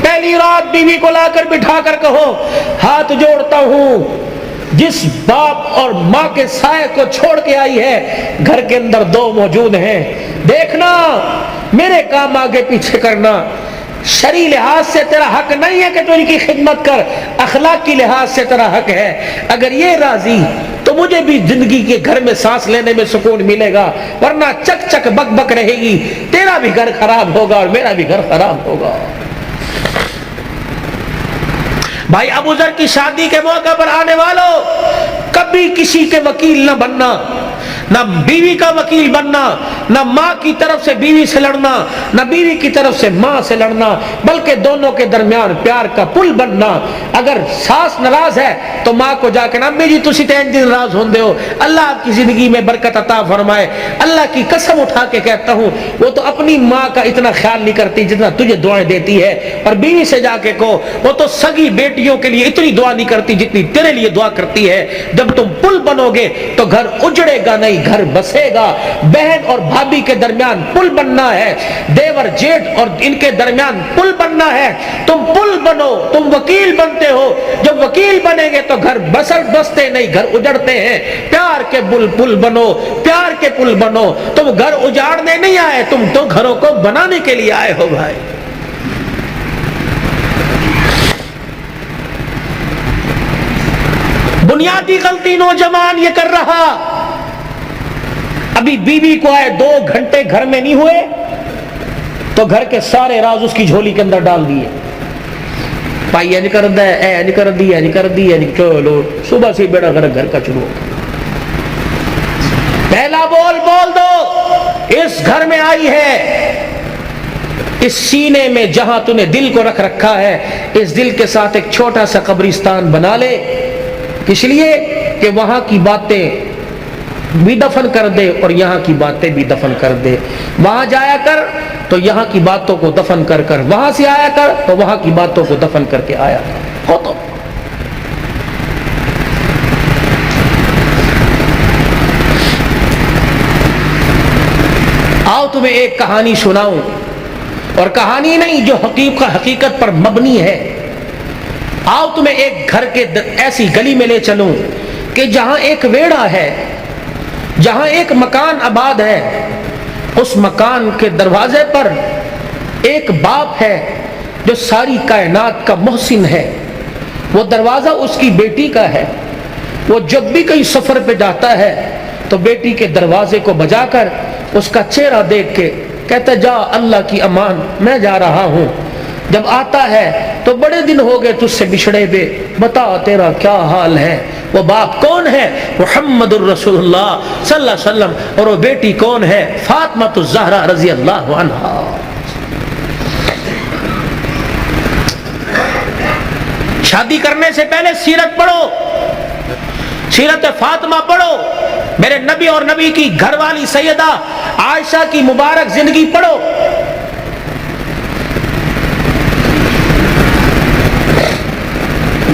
پہلی رات بیوی کو لا کر بٹھا کر کہو ہاتھ جوڑتا ہوں، جس باپ اور ماں کے سائے کو چھوڑ کے آئی ہے گھر کے اندر دو موجود ہیں، دیکھنا میرے کام آگے پیچھے کرنا، شرعی لحاظ سے تیرا حق نہیں ہے کہ تو ان کی خدمت کر، اخلاقی لحاظ سے تیرا حق ہے، اگر یہ راضی تو مجھے بھی زندگی کے گھر میں سانس لینے میں سکون ملے گا، ورنہ چک چک بک بک رہے گی، تیرا بھی گھر خراب ہوگا اور میرا بھی گھر خراب ہوگا۔ بھائی ابو ذر کی شادی کے موقع پر آنے والوں، کبھی کسی کے وکیل نہ بننا، نہ بیوی کا وکیل بننا، نہ ماں کی طرف سے بیوی سے لڑنا، نہ بیوی کی طرف سے ماں سے لڑنا، بلکہ دونوں کے درمیان پیار کا پل بننا۔ اگر ساس ناراض ہے تو ماں کو جا کے امی جی تسی تے انج ناراض ہوندے ہو، اللہ آپ کی زندگی میں برکت عطا فرمائے، اللہ کی قسم اٹھا کے کہتا ہوں وہ تو اپنی ماں کا اتنا خیال نہیں کرتی جتنا تجھے دعائیں دیتی ہے، اور بیوی سے جا کے کہو وہ تو سگی بیٹیوں کے لیے اتنی دعا نہیں کرتی جتنی تیرے لیے دعا کرتی ہے۔ جب تم پل بنو گے تو گھر اجڑے گا نہیں، گھر بسے گا۔ بہن اور بھابھی کے درمیان پل بننا ہے، دیور جیٹھ اور ان کے درمیان پل بننا ہے، تم پل بنو، تم وکیل بنتے ہو، جب وکیل بنیں گے تو گھر بستے نہیں، گھر اجڑتے ہیں۔ پیار کے پل بنو، پیار کے پل بنو، تم گھر اجاڑنے نہیں آئے، تم تو گھروں کو بنانے کے لیے آئے ہو بھائی۔ بنیادی غلطی نوجوان یہ کر رہا، ابھی بیوی کو آئے 2 گھنٹے گھر میں نہیں ہوئے تو گھر کے سارے راز اس کی جھولی کے اندر ڈال دیے، پائی انج کر دے، اے انج کر دی، انج کر دی، انج چلو صبح سے بیڑا گھر کا شروع۔ پہلا بول دو، اس گھر میں آئی ہے، اس سینے میں جہاں تو نے دل کو رکھ رکھا ہے، اس دل کے ساتھ ایک چھوٹا سا قبرستان بنا لے، اس لیے کہ وہاں کی باتیں بھی دفن کر دے اور یہاں کی باتیں بھی دفن کر دے، وہاں جایا کر تو یہاں کی باتوں کو دفن کر کر، وہاں سے آیا کر تو وہاں کی باتوں کو دفن کر کے آیا کر۔ ہو تو آؤ تمہیں ایک کہانی سناؤں، اور کہانی نہیں جو حقیقت پر مبنی ہے۔ آؤ تمہیں ایک گھر کے ایسی گلی میں لے چلوں کہ جہاں ایک ویڑا ہے، جہاں ایک مکان آباد ہے، اس مکان کے دروازے پر ایک باپ ہے جو ساری کائنات کا محسن ہے، وہ دروازہ اس کی بیٹی کا ہے، وہ جب بھی کہیں سفر پہ جاتا ہے تو بیٹی کے دروازے کو بجا کر اس کا چہرہ دیکھ کے کہتا جا اللہ کی امان میں جا رہا ہوں، جب آتا ہے تو بڑے دن ہو گئے تجھ سے بچھڑے بے، بتا تیرا کیا حال ہے۔ وہ باپ کون ہے؟ محمد الرسول اللہ صلی اللہ علیہ وسلم، اور وہ بیٹی کون ہے؟ فاطمہ الزہرا رضی اللہ عنہا۔ شادی کرنے سے پہلے سیرت پڑھو، سیرت فاطمہ پڑھو، میرے نبی اور نبی کی گھر والی سیدہ عائشہ کی مبارک زندگی پڑھو۔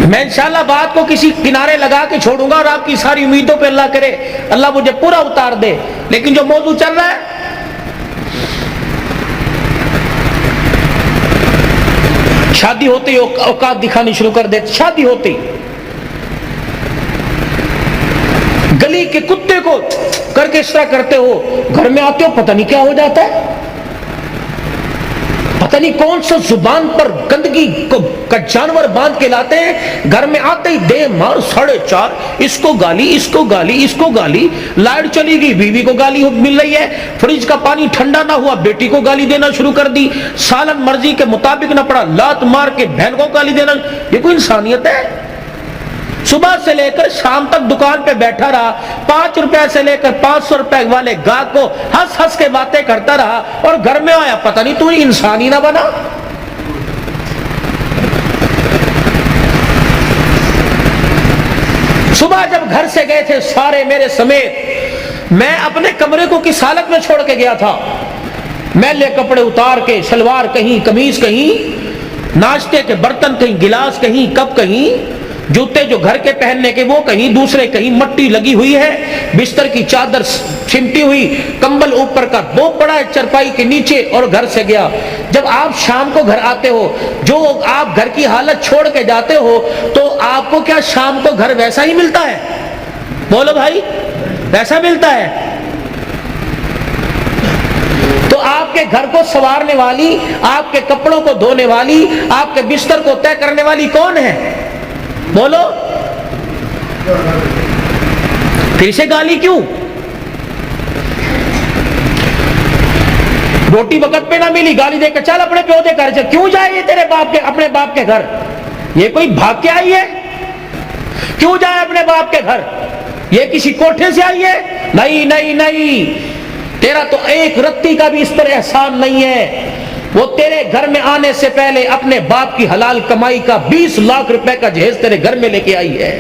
میں انشاءاللہ بات کو کسی کنارے لگا کے چھوڑوں گا اور آپ کی ساری امیدوں پہ اللہ کرے اللہ مجھے پورا اتار دے، لیکن جو موضوع چل رہا ہے شادی ہوتے ہی اوقات دکھانی شروع کر دیتے، شادی ہوتے ہی گلی کے کتے کو کر کے اس طرح کرتے ہو، گھر میں آتے ہو پتہ نہیں کیا ہو جاتا ہے، پتہ نہیں کون سا زبان پر گندگی کا جانور باندھ کے لاتے ہیں، گھر میں آتے ہی دے مار 4:30، اس کو گالی، اس کو گالی، اس کو گالی، لائٹ چلی گئی بیوی کو گالی مل رہی ہے، فریج کا پانی ٹھنڈا نہ ہوا بیٹی کو گالی دینا شروع کر دی، سالن مرضی کے مطابق نہ پڑا لات مار کے بہن کو گالی دینا۔ یہ کوئی انسانیت ہے؟ صبح سے لے کر شام تک دکان پہ بیٹھا رہا، 5 روپے سے لے کر 500 روپے والے گاہک کو ہنس ہنس کے باتیں کرتا رہا، اور گھر میں آیا پتہ نہیں تو انسان ہی نہ بنا۔ صبح جب گھر سے گئے تھے سارے میرے سمیت، میں اپنے کمرے کو کس حالت میں چھوڑ کے گیا تھا، میلے کپڑے اتار کے، شلوار کہیں، قمیض کہیں، ناشتے کے برتن کہیں، گلاس کہیں، کپ کہیں، جوتے جو گھر کے پہننے کے وہ کہیں، دوسرے کہیں، مٹی لگی ہوئی ہے، بستر کی چادر سمٹی ہوئی، کمبل اوپر کا دو پڑا ہے چرپائی کے نیچے، اور گھر سے گیا جب آپ شام کو گھر آتے ہو، جو آپ گھر کی حالت چھوڑ کے جاتے ہو، تو آپ کو کیا شام کو گھر ویسا ہی ملتا ہے؟ بولو بھائی، ویسا ملتا ہے؟ تو آپ کے گھر کو سنوارنے والی، آپ کے کپڑوں کو دھونے والی، آپ کے بستر کو طے کرنے والی کون ہے؟ بولو، پھر سے گالی کیوں؟ روٹی وقت پہ نہ ملی، گالی دے کے چل اپنے پیو دے گھر سے. کیوں جائے یہ تیرے باپ کے، اپنے باپ کے گھر؟ یہ کوئی بھاگ کے آئی ہے؟ کیوں جائے اپنے باپ کے گھر؟ یہ کسی کوٹھے سے آئی ہے؟ نہیں نہیں نہیں، تیرا تو ایک رتی کا بھی اس پر احسان نہیں ہے. وہ تیرے گھر میں آنے سے پہلے اپنے باپ کی حلال کمائی کا 20 لاکھ روپے کا جہیز تیرے گھر میں لے کے آئی ہے.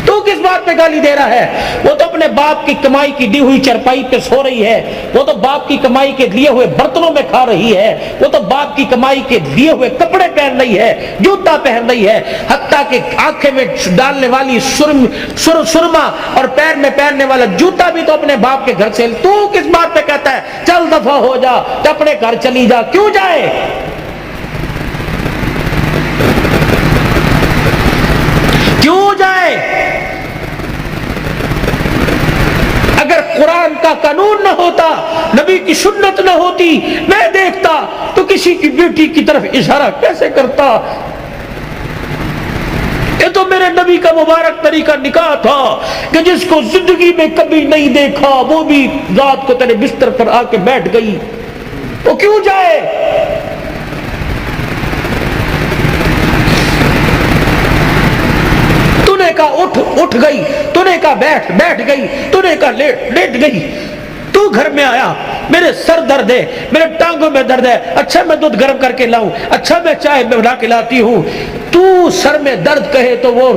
تو کس بات پہ گالی دے رہا ہے؟ وہ تو اپنے باپ کی کمائی کی دی ہوئی چرپائی پہ سو رہی ہے، وہ تو باپ کی کمائی کے لیے ہوئے برتنوں میں کھا رہی ہے، وہ تو باپ کی کمائی کے لیے ہوئے کپڑے پہن رہی ہے، جوتا پہن رہی ہے، حتیٰ کہ آنکھیں میں ڈالنے والی سرما اور پیر میں پہننے والا جوتا بھی تو اپنے باپ کے گھر سے. تو کس بات پہ کہتا ہے چل دفع ہو جا، تو اپنے گھر چلی جا؟ کیوں جائے؟ کیوں جائے؟ اگر قرآن کا قانون نہ ہوتا، نبی کی سنت نہ ہوتی، میں دیکھتا تو کسی کی بیٹی کی طرف اشارہ کیسے کرتا؟ یہ تو میرے نبی کا مبارک طریقہ نکاح تھا کہ جس کو زندگی میں کبھی نہیں دیکھا وہ بھی رات کو تیرے بستر پر آ کے بیٹھ گئی. تو کیوں جائے؟ تو نے کہا اٹھ گئی، تو نے کہا بیٹھ گئی، تو نے کہا لیٹ گئی. تو گھر میں آیا، میرے سر درد ہے، میرے ٹانگوں میں درد ہے، اچھا میں دودھ گرم کر کے لاؤں، اچھا میں چائے بنا کے لاتی ہوں. تو سر میں درد کہے تو وہ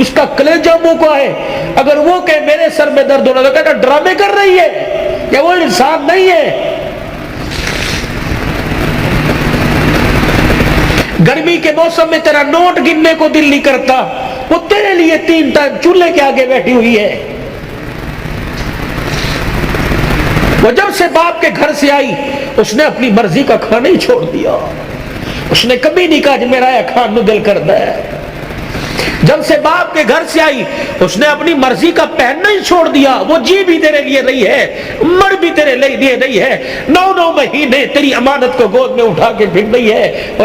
اس کا کلیجہ منہ کو ہے. اگر وہ کہے میرے سر میں درد ہونا تو کہتا ڈرامے کر رہی ہے، یا وہ انسان نہیں ہے. گرمی کے موسم میں تیرا نوٹ گننے کو دل نہیں کرتا، وہ تیرے لیے 3 ٹائم چولہے کے آگے بیٹھی ہوئی ہے. وہ جب سے باپ کے گھر سے آئی اس نے اپنی مرضی کا کھانا ہی چھوڑ دیا. اس نے کبھی نہیں کہا کہ میرا یہ کھان نو دل کرتا ہے. جب سے باپ کے گھر سے آئی اس نے اپنی مرضی کا پہننا ہی چھوڑ دیا. وہ جی بھی تیرے لیے رہی ہے، مر بھی تیرے لیے رہی ہے، 9 مہینے تیری امانت کو گود میں اٹھا کے پھر رہی ہے.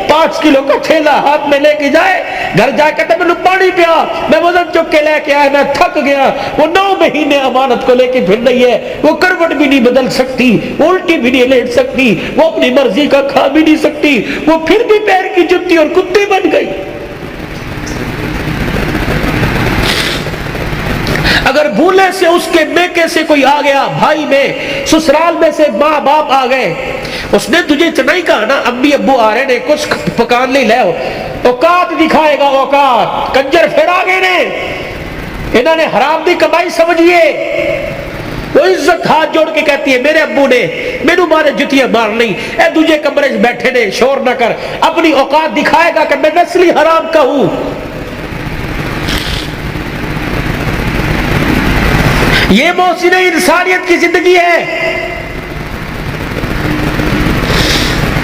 5 کلو کا ٹھیلا ہاتھ میں لے کے جائے، گھر جا کے میں پانی پیا، میں وزن چک کے لے کے آیا، میں تھک گیا. وہ 9 مہینے امانت کو لے کے پھر رہی ہے. وہ کروٹ بھی نہیں بدل سکتی، وہ الٹی بھی نہیں لیٹ سکتی، وہ اپنی مرضی کا کھا بھی نہیں سکتی. وہ پھر بھی پیر کی جتی اور کتی بن گئی. اگر بھولے سے اس کے میکے سے کوئی آ گیا، بھائی میں سسرال میں سے ماں باپ آ گئے، اس نے تجھے اتنا ہی کہا نا امی ابو آ رہے نے کچھ پکان نہیں لے، اوقات دکھائے گا. اوقات کنجر پھر آ گئے نے، انہوں نے حرام دی کمائی سمجھیے. وہ عزت ہاتھ جوڑ کے کہتی ہے میرے ابو نے میرے مارے جتیاں مار نہیں، اے دوجے کمرے سے بیٹھے نے، شور نہ کر. اپنی اوقات دکھائے گا کہ میں نسلی حرام کا ہوں. یہ محسن انسانیت کی زندگی ہے.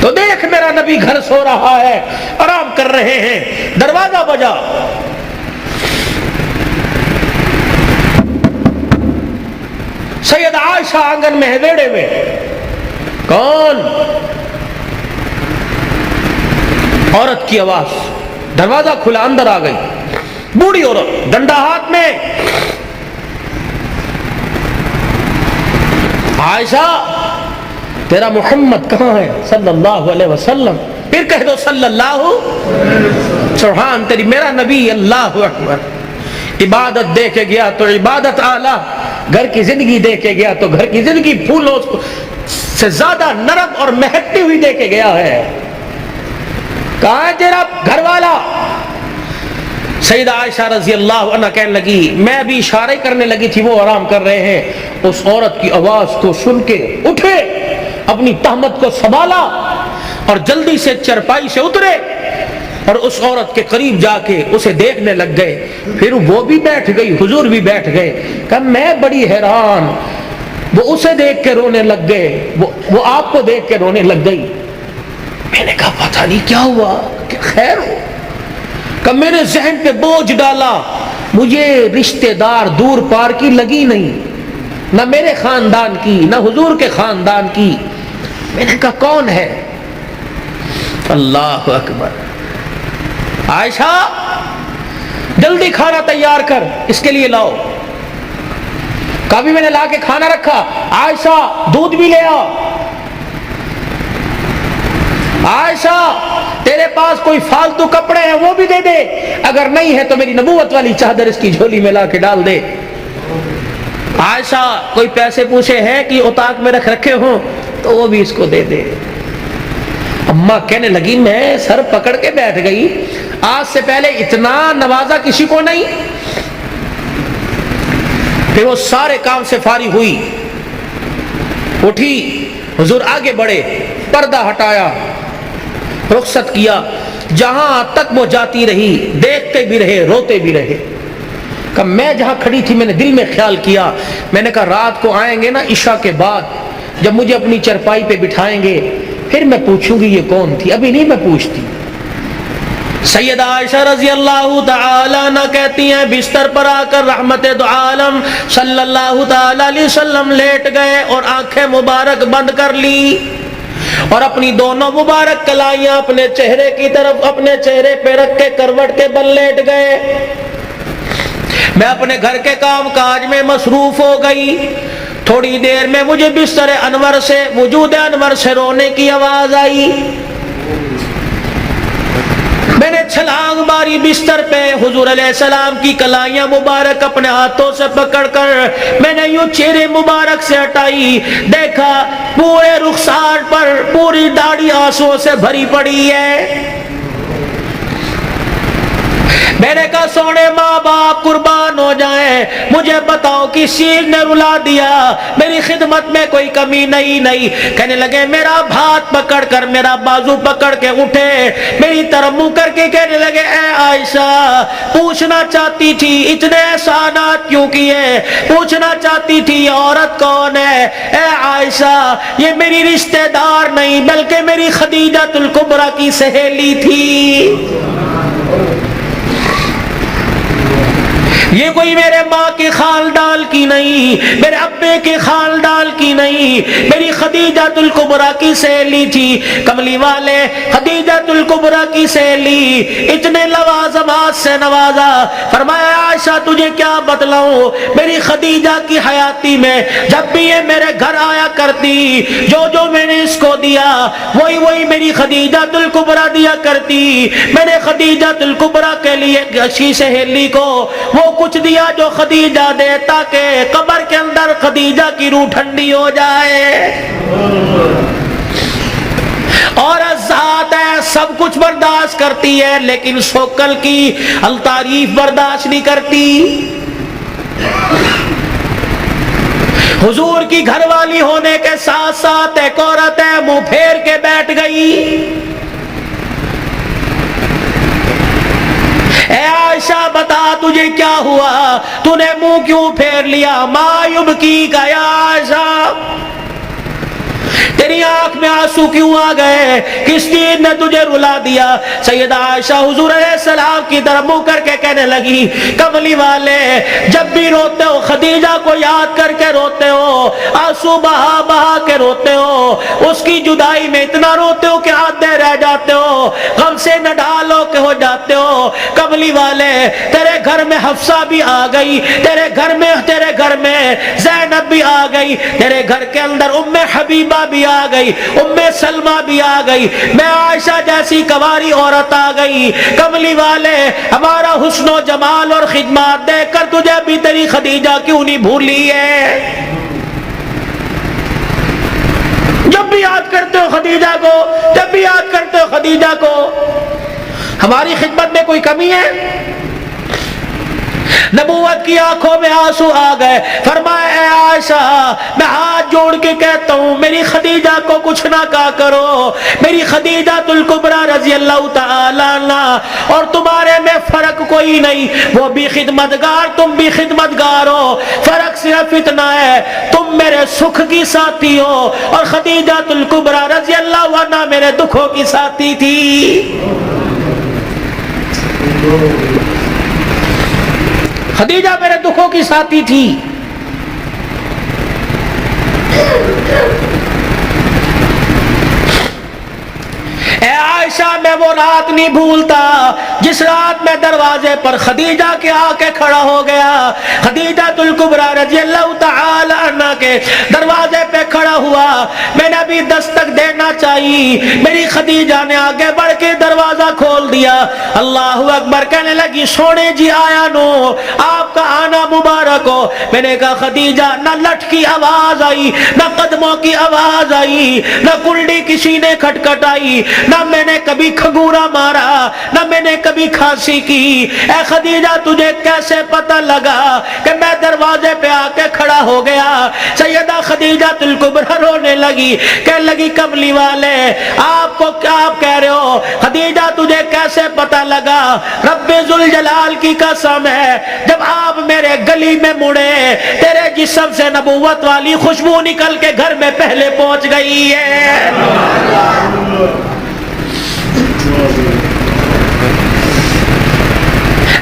تو دیکھ میرا نبی گھر سو رہا ہے، آرام کر رہے ہیں، دروازہ بجا. سید عائشہ آنگن میں ہے ویڑے میں. کون؟ عورت کی آواز. دروازہ کھلا، اندر آ گئی بوڑھی عورت، ڈنڈا ہاتھ میں. عائشہ تیرا محمد کہاں ہے صلی اللہ علیہ وسلم؟ پھر کہہ دو صلی اللہ. سبحان تیری، میرا نبی اللہ اکبر. عبادت دے کے گیا تو عبادت اعلیٰ، گھر کی زندگی دے کے گیا تو گھر کی زندگی پھولوں سے زیادہ نرم اور مہکتی ہوئی دے کے گیا ہے. کہاں ہے تیرا گھر والا؟ سیدہ عائشہ رضی اللہ عنہ کہنے لگی، میں بھی اشارے کرنے لگی تھی، وہ آرام کر رہے ہیں. اس عورت کی آواز کو سن کے اٹھے، اپنی تہمت کو سنبھالا اور جلدی سے چرپائی سے اترے اور اس عورت کے قریب جا کے اسے دیکھنے لگ گئے. پھر وہ بھی بیٹھ گئی، حضور بھی بیٹھ گئے. کہ میں بڑی حیران. وہ اسے دیکھ کے رونے لگ گئے، وہ آپ کو دیکھ کے رونے لگ گئی. میں نے کہا پتہ نہیں کیا ہوا، کہ خیر ہو؟ کہ میں نے ذہن پہ بوجھ ڈالا، مجھے رشتہ دار دور پار کی لگی نہیں، نہ میرے خاندان کی نہ حضور کے خاندان کی۔ میں نے کہا کون ہے؟ اللہ اکبر، عائشہ جلدی کھانا تیار کر، اس کے لیے لاؤ۔ کبھی میں نے لا کے کھانا رکھا، عائشہ دودھ بھی لے آ، عائشہ تیرے پاس کوئی فالتو کپڑے ہیں وہ بھی دے دے، اگر نہیں ہے تو میری نبوت والی چادر اس کی جھولی میں لا کے ڈال دے۔ عائشہ کوئی پیسے پوچھے ہیں کہ اتاق میں رکھے ہوں تو وہ بھی اس کو دے دے۔ اماں کہنے لگی میں سر پکڑ کے بیٹھ گئی، آج سے پہلے اتنا نوازا کسی کو نہیں۔ پھر وہ سارے کام سے فارغ ہوئی، اٹھی، حضور آگے بڑھے، پردہ ہٹایا، رخصت کیا، جہاں تک وہ جاتی رہی دیکھتے بھی رہے روتے بھی رہے۔ کہ میں جہاں کھڑی تھی میں نے دل میں خیال کیا، میں نے کہا رات کو آئیں گے نا عشاء کے بعد، جب مجھے اپنی چرپائی پہ بٹھائیں گے پھر میں پوچھوں گی یہ کون تھی، ابھی نہیں میں پوچھتی۔ سیدہ عائشہ رضی اللہ تعالی عنہ کہتی ہیں بستر پر آ کر رحمت دو عالم صلی اللہ تعالی علیہ وسلم لیٹ گئے اور آنکھیں مبارک بند کر لی اور اپنی دونوں مبارک کلائیاں اپنے چہرے کی طرف اپنے چہرے پہ رکھ کے کروٹ کے بل لیٹ گئے۔ میں اپنے گھر کے کام کاج میں مصروف ہو گئی۔ تھوڑی دیر میں مجھے بستر انور سے وجود انور سے رونے کی آواز آئی۔ میں نے چھلانگ ماری بستر پہ، حضور علیہ السلام کی کلائیاں مبارک اپنے ہاتھوں سے پکڑ کر میں نے یوں چہرے مبارک سے ہٹائی، دیکھا پورے رخسار پر پوری داڑھی آنسوؤں سے بھری پڑی ہے۔ میں نے کہا سونے ماں باپ قربان ہو جائیں، مجھے بتاؤ کس چیز نے رلا دیا، میری خدمت میں کوئی کمی نہیں۔ کہنے لگے میرا ہاتھ پکڑ کر میرا بازو پکڑ کے اٹھے، میری طرف منہ کر کے کہنے لگے اے عائشہ پوچھنا چاہتی تھی اتنے احسانات کیوں کیے، پوچھنا چاہتی تھی یہ عورت کون ہے۔ اے عائشہ یہ میری رشتہ دار نہیں بلکہ میری خدیجہ الکبریٰ کی سہیلی تھی، یہ کوئی میرے ماں کے خاندان کی نہیں، میرے ابے کے خاندان کی نہیں، میری خدیجہ الکبریٰ کی سہیلی تھی۔ کملی والے خدیجہ الکبریٰ کی سہیلی، اتنے لوازمات سے نوازا۔ فرمایا عائشہ تجھے کیا بتلاؤں، میری خدیجہ کی حیاتی میں جب بھی یہ میرے گھر آیا کرتی، جو میں نے اس کو دیا وہی میری خدیجہ الکبریٰ دیا کرتی۔ میں نے خدیجہ الکبریٰ کے لیے اچھی سہیلی کو وہ کچھ دیا جو خدیجہ دے تاکہ قبر کے اندر خدیجہ کی روح ٹھنڈی ہو جائے۔ اور ذات ہے سب کچھ برداشت کرتی ہے لیکن شوکل کی التعریف برداشت نہیں کرتی۔ حضور کی گھر والی ہونے کے ساتھ ساتھ ایک عورت ہے منہ پھیر کے بیٹھ گئی۔ اے عائشہ بتا تجھے کیا ہوا، تو نے منہ کیوں پھیر لیا، ما یبکیک یا عائشہ، تیری آنکھ میں آنسو کیوں آ گئے، کس چیز نے تجھے رلا دیا۔ سیدہ عائشہ حضور علیہ السلام کی طرف منہ کر کے کہنے لگی کملی والے جب بھی روتے ہو خدیجہ کو یاد کر کے روتے ہو، آنسو بہا بہا کے روتے ہو، اس کی جدائی میں اتنا روتے ہو کہ آدھے رہ جاتے ہو، غم سے نہ ڈالو کہ ہو جاتے ہو۔ کملی والے تیرے گھر میں حفصہ بھی آ گئی، تیرے گھر میں زینب بھی آ گئی، تیرے گھر کے اندر ام حبیبہ بھی آ گئی، ام سلمہ بھی آ گئی، میں عائشہ جیسی کنواری عورت آ گئی۔ کملی والے ہمارا حسن و جمال اور خدمات دیکھ کر تجھے بھی تیری خدیجہ کیوں نہیں بھولی ہے؟ جب بھی یاد کرتے ہو خدیجہ کو، جب بھی یاد کرتے ہو خدیجہ کو، ہماری خدمت میں کوئی کمی ہے؟ نبوت کی آنکھوں میں آنسو آ گئے. فرمایا اے عائشہ میں ہاتھ جوڑ کے کہتا ہوں میری خدیجہ کو کچھ نہ کہا کرو. میری خدیجہ الکبریٰ رضی اللہ تعالی عنہ اور تمہارے میں فرق کوئی نہیں. وہ بھی خدمتگار تم بھی خدمتگار ہو. فرق صرف اتنا ہے تم میرے سکھ کی ساتھی ہو اور خدیجہ الکبریٰ رضی اللہ عنہ میرے دکھوں کی ساتھی تھی. خدیجہ میرے دکھوں کی ساتھی تھی. اے عائشہ میں وہ رات نہیں بھولتا جس رات میں دروازے پر خدیجہ کے آ کے کھڑا ہو گیا. خدیجہ الکبریٰ رضی اللہ تعالی عنہ کے دروازے پہ کھڑا ہوا. میں نے ابھی دستک دینا چاہیے. میری خدیجہ نے آگے بڑھ کے دروازہ کھول دیا. اللہ اکبر کہنے لگی سونے جی آیا نو آپ کا آنا مبارک ہو. میں نے کہا خدیجہ نہ لٹ کی آواز آئی نہ قدموں کی آواز آئی نہ کنڈی کسی نے کھٹکھٹائی نہ میں نے کبھی کھگورا مارا نہ میں نے کبھی کھانسی کی. اے خدیجہ تجھے کیسے پتہ لگا کہ میں دروازے پہ آ کے کھڑا ہو گیا؟ سیدہ خدیجہ الکبریٰ رونے لگی کہنے لگی کملی والے آپ کو کیا آپ کہہ رہے ہو؟ خدیجہ تجھے کیسے پتہ لگا؟ رب ذوالجلال کی قسم ہے جب آپ میرے گلی میں مڑے تیرے جسم سے نبوت والی خوشبو نکل کے گھر میں پہلے پہنچ گئی ہے.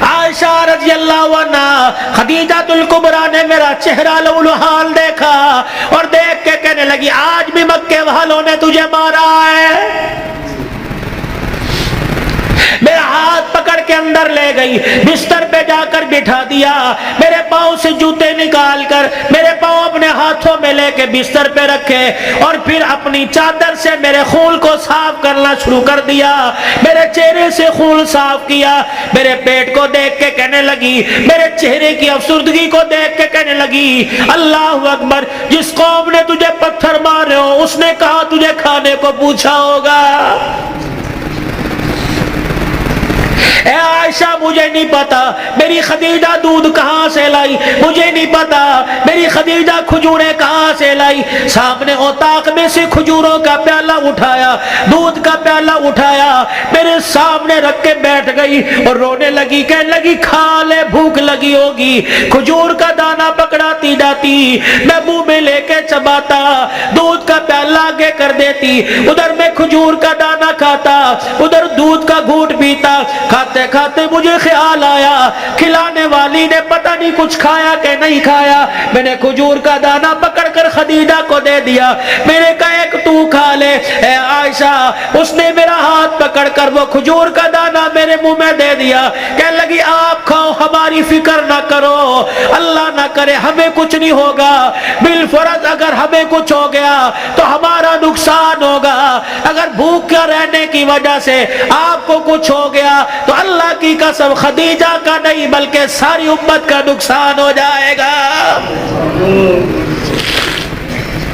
عائشہ رضی اللہ عنہ خدیجہ الکبریٰ نے میرا چہرہ لولو حال دیکھا اور دیکھ کے کہنے لگی آج بھی مکے والوں نے تجھے مارا ہے. میرا ہاتھ پکڑ کے اندر لے گئی بستر پہ جا کر بٹھا دیا. میرے پاؤں سے جوتے نکال کر میرے پاؤں اپنے ہاتھوں میں لے کے بستر پہ رکھے اور پھر اپنی چادر سے میرے خون کو صاف کرنا شروع کر دیا. میرے چہرے سے خون صاف کیا. میرے پیٹ کو دیکھ کے کہنے لگی میرے چہرے کی افسردگی کو دیکھ کے کہنے لگی اللہ اکبر جس قوم نے تجھے پتھر مارے ہو اس نے کہا تجھے کھانے کو پوچھا ہوگا. اے عائشہ مجھے نہیں پتا میری خدیجہ دودھ کہاں سے لائی. مجھے نہیں پتا میری خدیجہ کھجوریں کہاں سے لائی. سامنے اوطاق میں سے کھجوروں کا پیالہ اٹھایا دودھ کا پیالہ اٹھایا میرے سامنے رکھ کے بیٹھ گئی اور رونے لگی کہنے لگی کھا لے بھوک لگی ہوگی. کھجور کا دانہ پکڑاتی جاتی میں منہ میں لے کے چباتا دودھ کا پیالہ آگے کر دیتی ادھر میں کھجور کا دانہ کھاتا ادھر دودھ کا گھونٹ پیتا. کھاتے کھاتے مجھے خیال آیا کھلانے والی نے پتہ نہیں کچھ کھایا کہ نہیں کھایا. میں نے کھجور کا دانہ پکڑ کر خدیجہ کو دے دیا. میں نے کہا ایک تو کھا لے. اے عائشہ اس نے میرا ہاتھ پکڑ کر وہ کھجور کا دانہ میرے منہ میں دے دیا. کہنے لگی آپ کھاؤ ہماری فکر نہ کرو اللہ نہ کرے ہمیں کچھ نہیں ہوگا. بالفرض اگر ہمیں کچھ ہو گیا تو ہمارا نقصان ہوگا. اگر بھوکا رہنے کی وجہ سے آپ کو کچھ ہو گیا تو اللہ کی قسم خدیجہ کا نہیں بلکہ ساری امت کا نقصان ہو جائے گا.